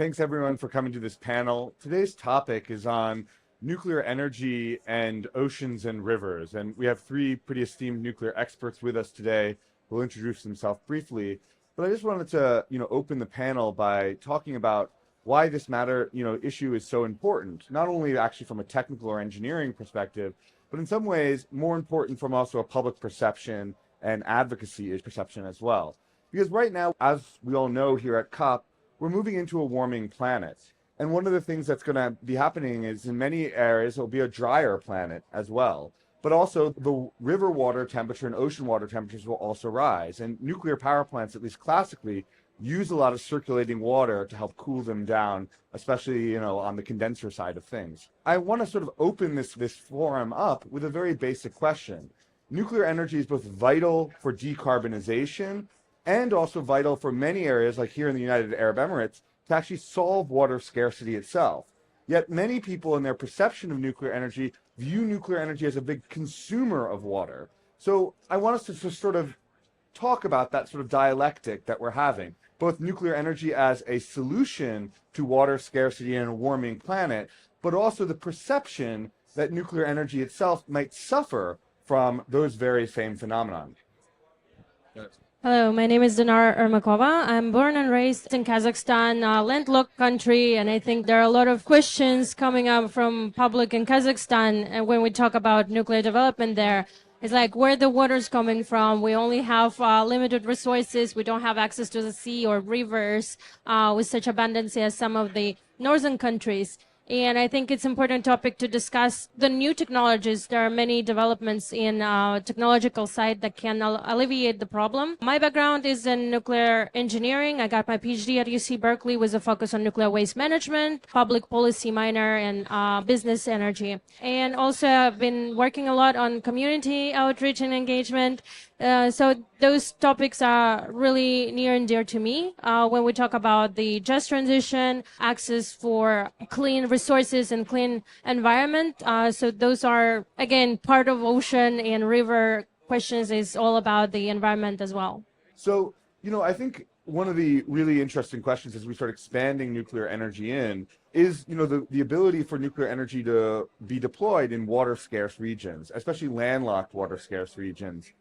Thanks everyone for coming to this panel. Today's topic is on nuclear energy and oceans and rivers. And we have three pretty esteemed nuclear experts with us today who will introduce themselves briefly. But I just wanted to, open the panel by talking about why this issue is so important, not only actually from a technical or engineering perspective, but in some ways more important from also a public perception and advocacy perception as well. Because right now, as we all know here at COP, we're moving into a warming planet. And one of the things that's going to be happening is in many areas, it'll be a drier planet as well. But also the river water temperature and ocean water temperatures will also rise. And nuclear power plants, at least classically, use a lot of circulating water to help cool them down, especially, on the condenser side of things. I want to sort of open this forum up with a very basic question. Nuclear energy is both vital for decarbonization and also vital for many areas, like here in the United Arab Emirates, to actually solve water scarcity itself. Yet many people in their perception of nuclear energy view nuclear energy as a big consumer of water. So I want us to just sort of talk about that sort of dialectic that we're having, both nuclear energy as a solution to water scarcity in a warming planet, but also the perception that nuclear energy itself might suffer from those very same phenomena. Hello, my name is Dinar Ermakova. I'm born and raised in Kazakhstan, a landlocked country, and I think there are a lot of questions coming up from public in Kazakhstan and when we talk about nuclear development there. It's like where the water's coming from. We only have limited resources. We don't have access to the sea or rivers with such abundance as some of the northern countries. And I think it's an important topic to discuss the new technologies. There are many developments in technological side that can alleviate the problem. My background is in nuclear engineering. I got my PhD at UC Berkeley with a focus on nuclear waste management, public policy minor, and business energy. And also I've been working a lot on community outreach and engagement. So those topics are really near and dear to me when we talk about the just transition, access for clean resources and clean environment. So those are, again, part of ocean and river questions is all about the environment as well. So, I think one of the really interesting questions as we start expanding nuclear energy is, the ability for nuclear energy to be deployed in water scarce regions, especially landlocked water scarce regions.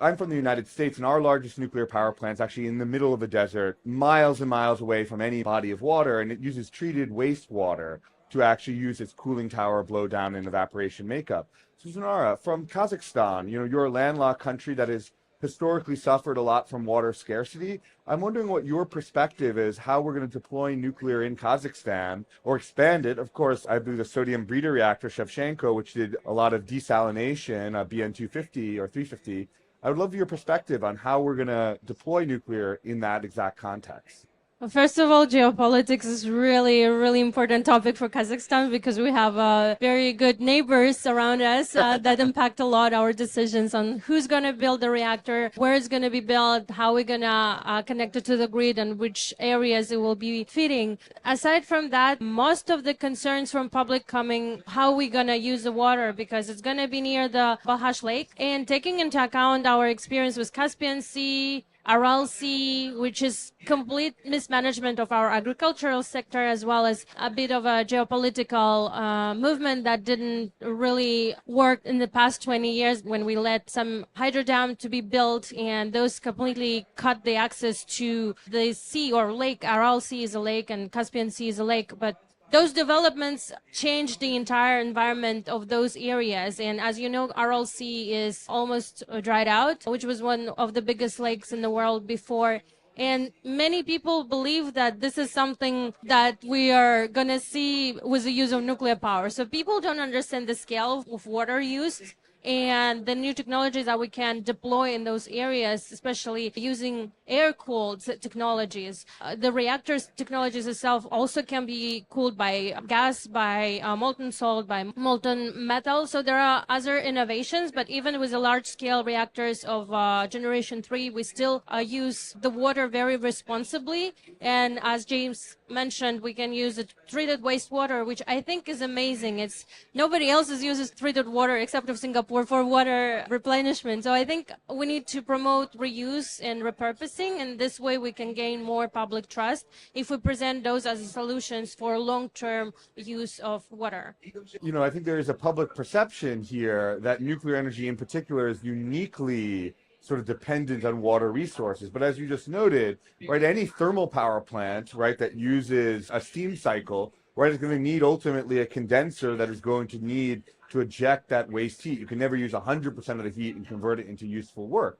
I'm from the United States, and our largest nuclear power plant is actually in the middle of a desert, miles and miles away from any body of water, and it uses treated wastewater to actually use its cooling tower, blow down, and evaporation makeup. So Zanara, from Kazakhstan, you're a landlocked country that has historically suffered a lot from water scarcity. I'm wondering what your perspective is, how we're going to deploy nuclear in Kazakhstan or expand it. Of course, I believe the sodium breeder reactor, Shevchenko, which did a lot of desalination, BN250 or 350. I would love your perspective on how we're going to deploy nuclear in that exact context. Well, first of all, geopolitics is really a really important topic for Kazakhstan because we have very good neighbors around us that impact a lot our decisions on who's going to build the reactor, where it's going to be built, how we're going to connect it to the grid, and which areas it will be feeding. Aside from that, most of the concerns from public coming, how we're going to use the water because it's going to be near the Balkh Lake. And taking into account our experience with Caspian Sea, Aral Sea, which is complete mismanagement of our agricultural sector, as well as a bit of a geopolitical movement that didn't really work in the past 20 years when we let some hydro dam to be built, and those completely cut the access to the sea or lake. Aral Sea is a lake and Caspian Sea is a lake, but those developments changed the entire environment of those areas. And as you know, Aral Sea is almost dried out, which was one of the biggest lakes in the world before. And many people believe that this is something that we are going to see with the use of nuclear power. So people don't understand the scale of water used and the new technologies that we can deploy in those areas, especially using air-cooled technologies. The reactors technologies itself also can be cooled by gas, by molten salt, by molten metal. So there are other innovations, but even with the large-scale reactors of generation 3, we still use the water very responsibly. And as James mentioned, we can use the treated wastewater, which I think is amazing. It's nobody else uses treated water except of Singapore for water replenishment. So I think we need to promote reuse and repurposing, and this way we can gain more public trust if we present those as solutions for long-term use of water. I think there is a public perception here that nuclear energy in particular is uniquely sort of dependent on water resources. But as you just noted, right, any thermal power plant, right, that uses a steam cycle, right, is going to need ultimately a condenser that is going to need to eject that waste heat. You can never use 100% of the heat and convert it into useful work.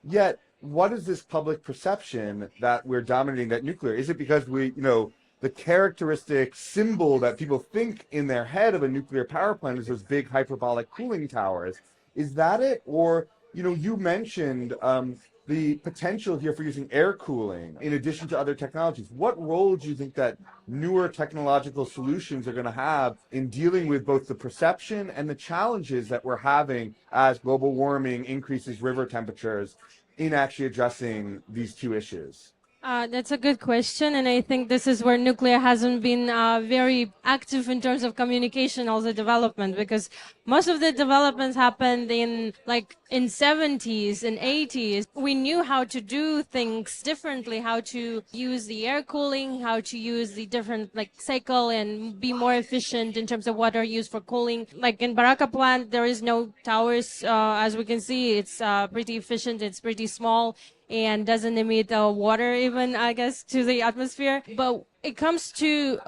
Yet, what is this public perception that we're dominating that nuclear? Is it because the characteristic symbol that people think in their head of a nuclear power plant is those big hyperbolic cooling towers? Is that it? Or you mentioned the potential here for using air cooling in addition to other technologies. What role do you think that newer technological solutions are going to have in dealing with both the perception and the challenges that we're having as global warming increases river temperatures in actually addressing these two issues? That's a good question, and I think this is where nuclear hasn't been very active in terms of communication, also development, because most of the developments happened in 70s and 80s. We knew how to do things differently, how to use the air cooling, how to use the different cycle and be more efficient in terms of water use for cooling. Like in Baraka plant, there is no towers. As we can see, it's pretty efficient. It's pretty small and doesn't emit water even, I guess, to the atmosphere. But it comes to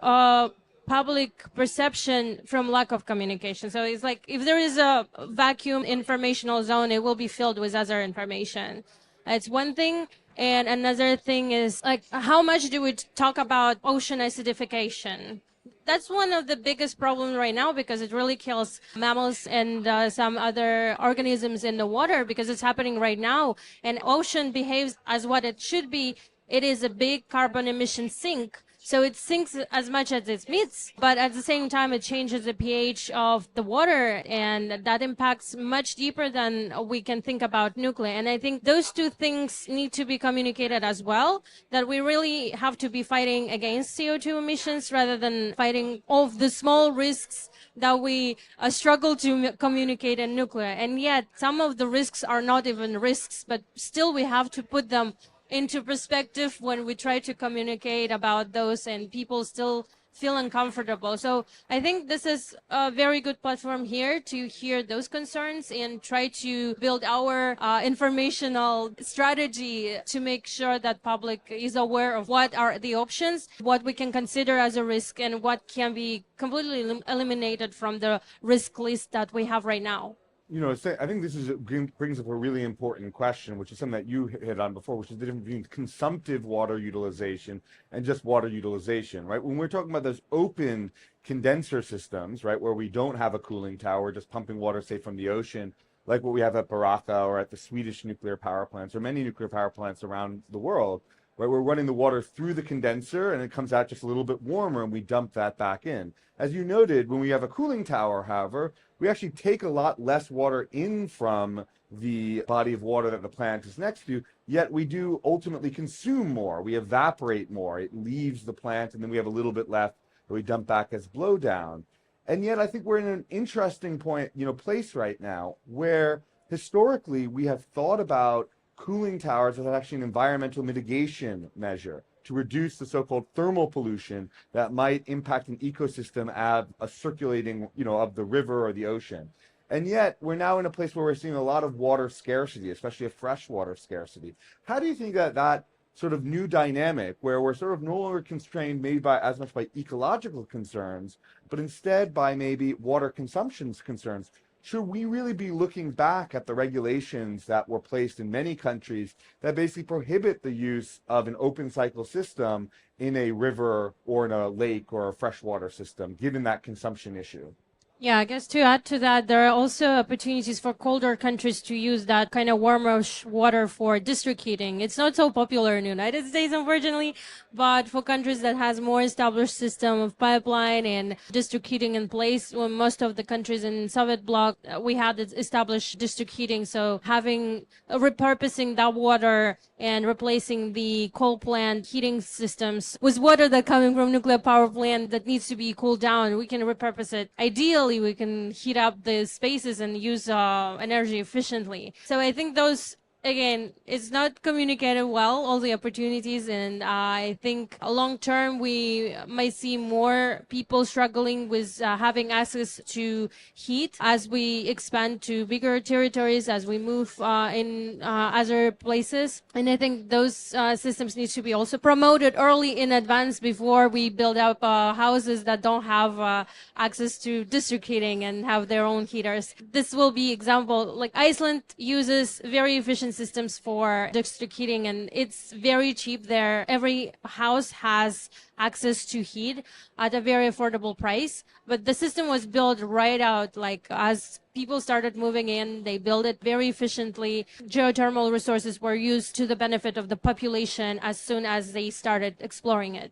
public perception from lack of communication. So it's like if there is a vacuum informational zone, it will be filled with other information. It's one thing. And another thing is how much do we talk about ocean acidification? That's one of the biggest problems right now because it really kills mammals and some other organisms in the water because it's happening right now. And ocean behaves as what it should be. It is a big carbon emission sink. So it sinks as much as it emits, but at the same time, it changes the pH of the water, and that impacts much deeper than we can think about nuclear. And I think those two things need to be communicated as well, that we really have to be fighting against CO2 emissions rather than fighting all of the small risks that we struggle to communicate in nuclear. And yet, some of the risks are not even risks, but still we have to put them into perspective when we try to communicate about those and people still feel uncomfortable. So I think this is a very good platform here to hear those concerns and try to build our informational strategy to make sure that public is aware of what are the options, what we can consider as a risk, and what can be completely eliminated from the risk list that we have right now. I think this brings up a really important question, which is something that you hit on before, which is the difference between consumptive water utilization and just water utilization, right? When we're talking about those open condenser systems, right, where we don't have a cooling tower, just pumping water, say, from the ocean, like what we have at Baraka or at the Swedish nuclear power plants or many nuclear power plants around the world, right? We're running the water through the condenser and it comes out just a little bit warmer and we dump that back in. As you noted, when we have a cooling tower, however, we actually take a lot less water in from the body of water that the plant is next to, yet we do ultimately consume more. We evaporate more. It leaves the plant and then we have a little bit left that we dump back as blowdown. And yet I think we're in an interesting place right now where historically we have thought about cooling towers as actually an environmental mitigation measure to reduce the so-called thermal pollution that might impact an ecosystem of a circulating, of the river or the ocean. And yet we're now in a place where we're seeing a lot of water scarcity, especially a freshwater scarcity. How do you think that sort of new dynamic where we're sort of no longer constrained maybe by as much by ecological concerns, but instead by maybe water consumption concerns, should we really be looking back at the regulations that were placed in many countries that basically prohibit the use of an open cycle system in a river or in a lake or a freshwater system, given that consumption issue? Yeah, I guess to add to that, there are also opportunities for colder countries to use that kind of warmer water for district heating. It's not so popular in the United States, unfortunately, but for countries that has more established system of pipeline and district heating in place, when most of the countries in Soviet bloc, we had established district heating. So having repurposing that water and replacing the coal plant heating systems with water that coming from nuclear power plant that needs to be cooled down, we can repurpose it. Ideally, we can heat up the spaces and use energy efficiently. So I think those, again, it's not communicated well, all the opportunities, and I think long term we might see more people struggling with having access to heat as we expand to bigger territories, as we move in other places. And I think those systems need to be also promoted early in advance before we build up houses that don't have access to district heating and have their own heaters. This will be example, like Iceland uses very efficient systems for district heating, and it's very cheap there. Every house has access to heat at a very affordable price, but the system was built right out, like as people started moving in, they built it very efficiently. Geothermal resources were used to the benefit of the population as soon as they started exploring it.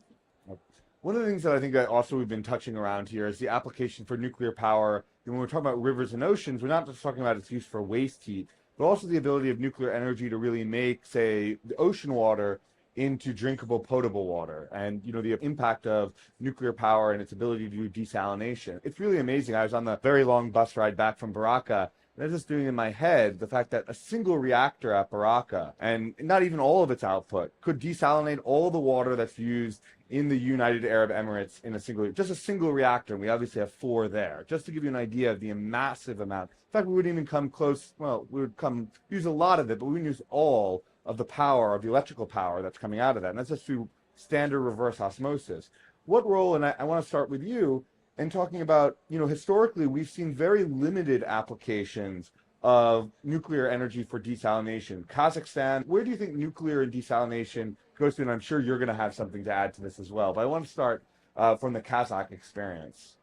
One of the things that I think that also we've been touching around here is the application for nuclear power. When we're talking about rivers and oceans, we're not just talking about its use for waste heat, but also the ability of nuclear energy to really make, say, the ocean water into drinkable, potable water. And, the impact of nuclear power and its ability to do desalination. It's really amazing. I was on the very long bus ride back from Baraka, and I was just doing in my head the fact that a single reactor at Baraka, and not even all of its output, could desalinate all the water that's used in the United Arab Emirates in just a single reactor. And we obviously have 4 there. Just to give you an idea of the massive amount. In fact, we wouldn't even come close. Well, we would use a lot of it, but we wouldn't use all of the power, of the electrical power that's coming out of that. And that's just through standard reverse osmosis. What role, and I want to start with you, in talking about, historically, we've seen very limited applications of nuclear energy for desalination. Kazakhstan, where do you think nuclear and desalination goes to? And I'm sure you're going to have something to add to this as well. But I want to start from the Kazakh experience.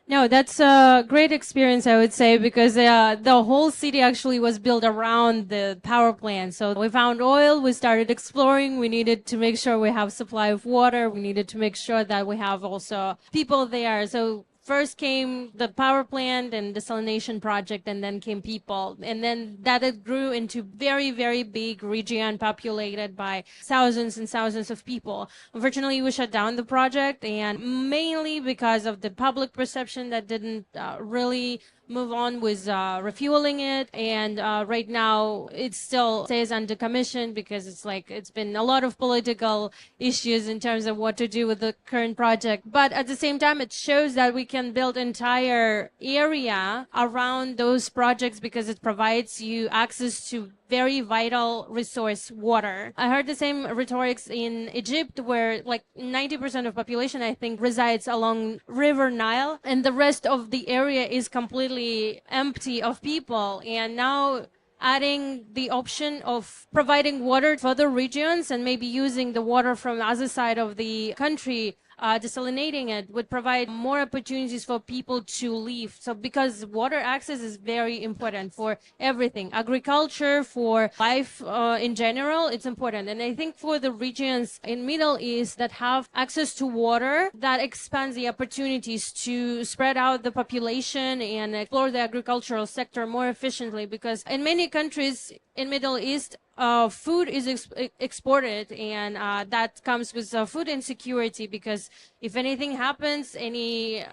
No, that's a great experience, I would say, because the whole city actually was built around the power plant. So we found oil, we started exploring, we needed to make sure we have supply of water, we needed to make sure that we have also people there. So first came the power plant and desalination project, and then came people. And then that it grew into very, very big region populated by thousands and thousands of people. Unfortunately, we shut down the project, and mainly because of the public perception that didn't really move on with refueling it. And right now it still stays under commission because it's been a lot of political issues in terms of what to do with the current project. But at the same time, it shows that we can build entire area around those projects because it provides you access to very vital resource, water. I heard the same rhetorics in Egypt, where like 90% of population, I think, resides along River Nile, and the rest of the area is completely empty of people. And now adding the option of providing water for the regions and maybe using the water from the other side of the country, desalinating it would provide more opportunities for people to live. So because water access is very important for everything, agriculture, for life in general, it's important. And I think for the regions in Middle East that have access to water, that expands the opportunities to spread out the population and explore the agricultural sector more efficiently, because in many countries in Middle East, food is exported, and that comes with food insecurity, because if anything happens, any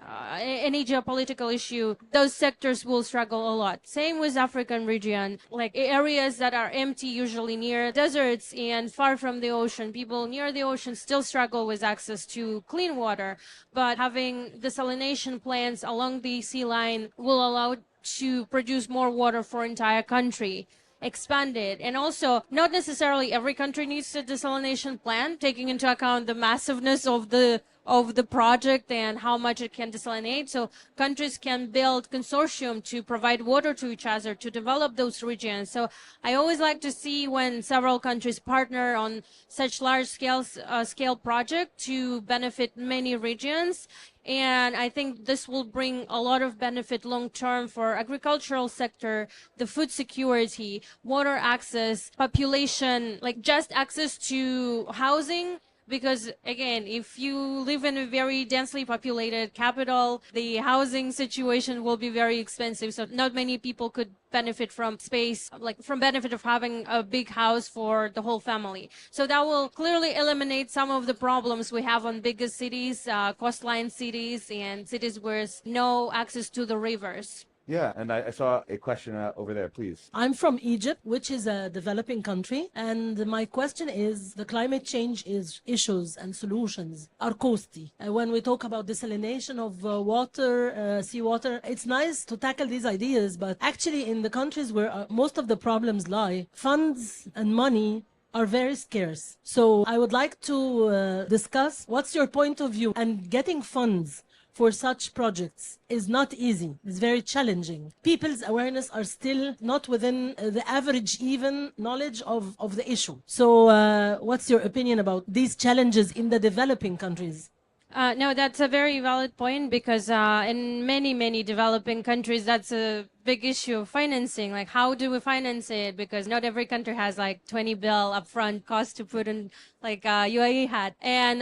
geopolitical issue, those sectors will struggle a lot. Same with African region, like areas that are empty, usually near deserts and far from the ocean. People near the ocean still struggle with access to clean water, but having desalination plants along the sea line will allow to produce more water for entire country, expanded. And also, not necessarily every country needs a desalination plant, taking into account the massiveness of the of the project and how much it can desalinate. So countries can build consortium to provide water to each other to develop those regions. So I always like to see when several countries partner on such large scale project to benefit many regions. And I think this will bring a lot of benefit long term for agricultural sector, the food security, water access, population, like just access to housing. Because again, if you live in a very densely populated capital, the housing situation will be very expensive. So not many people could benefit from space, like from benefit of having a big house for the whole family. So that will clearly eliminate some of the problems we have on bigger cities, coastline cities, and cities with no access to the rivers. Yeah, and I saw a question over there, please. I'm from Egypt, which is a developing country, and my question is the climate change issues and solutions are costly. When we talk about desalination of water, seawater, it's nice to tackle these ideas, but actually in the countries where most of the problems lie, funds and money are very scarce. So I would like to discuss what's your point of view, and getting funds for such projects is not easy. It's very challenging. People's awareness are still not within the average even knowledge of the issue. So what's your opinion about these challenges in the developing countries? No, that's a very valid point because in many developing countries, that's a big issue of financing. Like, how do we finance it? Because not every country has like 20 bill upfront cost to put in, like UAE had. And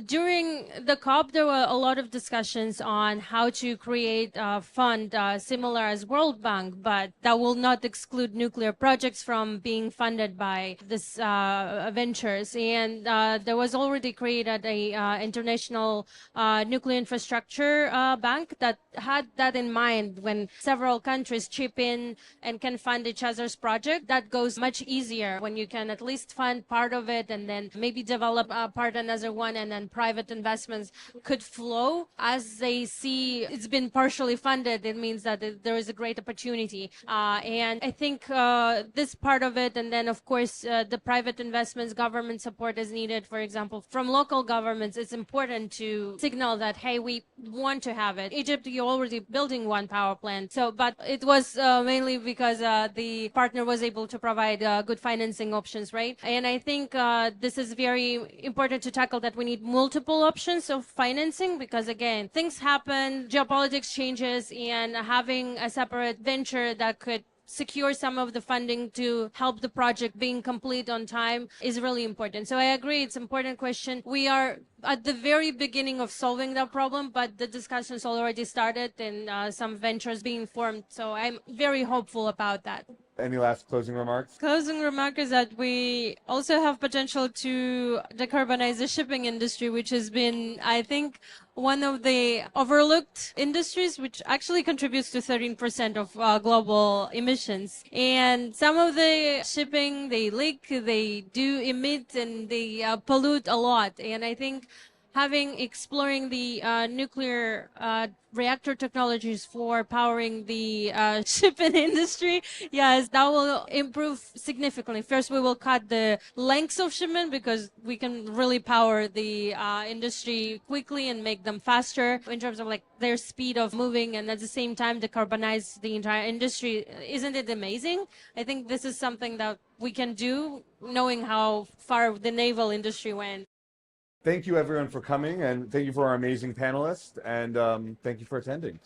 during the COP, there were a lot of discussions on how to create a fund similar as World Bank, but that will not exclude nuclear projects from being funded by this ventures. And there was already created a international nuclear infrastructure bank that had that in mind. When several countries chip in and can fund each other's project, that goes much easier when you can at least fund part of it and then maybe develop part another one, and then private investments could flow as they see it's been partially funded. It means that there is a great opportunity, and I think this part of it, and then of course the private investments, government support is needed. For example, from local governments, it's important to signal that, hey, we want to have it. Egypt, you're already building one power plant, so but it was mainly because the partner was able to provide good financing options, right? And I think this is very important to tackle, that we need multiple options of financing, because again, things happen, geopolitics changes, and having a separate venture that could secure some of the funding to help the project being complete on time is really important. So I agree, it's an important question. We are at the very beginning of solving that problem, but the discussions already started and some ventures being formed. So I'm very hopeful about that. Any last closing remarks? Closing remark is that we also have potential to decarbonize the shipping industry, which has been, I think, one of the overlooked industries, which actually contributes to 13% of global emissions. And some of the shipping, they leak, they do emit, and they pollute a lot. And I think exploring the nuclear reactor technologies for powering the shipping industry, yes, that will improve significantly. First, we will cut the lengths of shipment because we can really power the industry quickly and make them faster in terms of like their speed of moving, and at the same time decarbonize the entire industry. Isn't it amazing? I think this is something that we can do, knowing how far the naval industry went. Thank you, everyone, for coming, and thank you for our amazing panelists, and thank you for attending.